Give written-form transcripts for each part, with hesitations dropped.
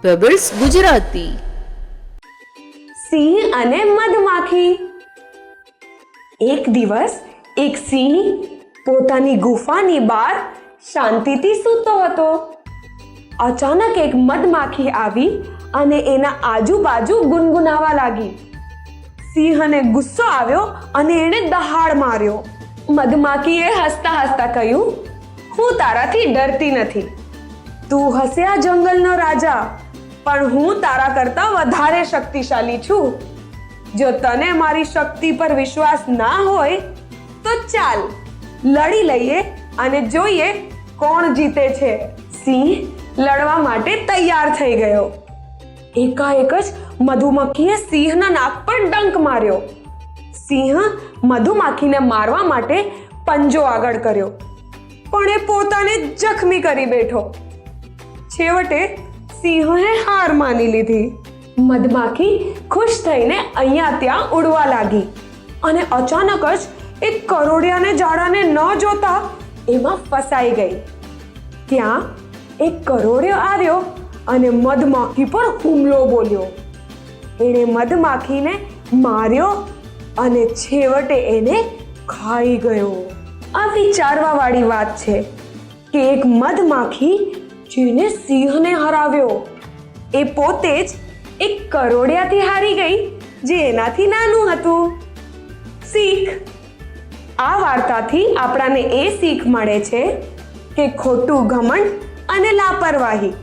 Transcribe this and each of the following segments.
Pebbles Gujarati. સિંહ અને મધમાખી. એક દિવસ એક સિંહ પોતાની ગુફાની બહાર શાંતિથી સૂતો હતો. અચાનક એક મધમાખી આવી અને એના આજુબાજુ ગુનગુનાવા લાગી. સિંહને ગુસ્સો આવ્યો અને એણે દહાડ માર્યો. મધમાખીએ હસતા હસતા કહ્યું, હું તારાથી ડરતી નથી. તું હશે આ જંગલનો રાજા, પણ હું તારા કરતા વધારે શક્તિશાળી છું. જો તને મારી શક્તિ પર વિશ્વાસ ના હોય તો ચાલ લડી લઈએ અને જોઈએ કોણ જીતે છે. સિંહ લડવા માટે તૈયાર થઈ ગયો. એકાએક જ મધુમક્ખીએ સિંહના નાક પર ડંક માર્યો. સિંહ મધુમાખીને મારવા માટે પંજો આગળ કર્યો, પણ એ પોતાને જખમી કરી બેઠો. છેવટે સિંહે હાર માની લીધી. મધમાખી ખુશ થઈને અહીંયા ત્યાં ઉડવા લાગી અને અચાનક જ એક કરોડિયાને ઝાડાને ન જોતા એમાં ફસાઈ ગઈ. ત્યાં એક કરોડિયો આવ્યો અને મધમાખી પર હુમલો બોલ્યો. એણે મધમાખીને માર્યો અને છેવટે એને ખાઈ ગયો. આ વિચારવા વાળી વાત છે કે એક મધમાખી જેને સિંહને હરાવ્યો એ પોતે જ એક કરોડિયાથી હારી ગઈ જે એનાથી નાનું હતું. શીખ. આ વાર્તાથી આપણાને એ શીખ મળે છે કે ખોટું ઘમંડ અને લાપરવાહી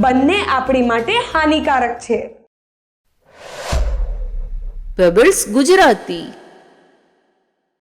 બંને આપણી માટે હાનિકારક છે. પેબલ્સ ગુજરાતી.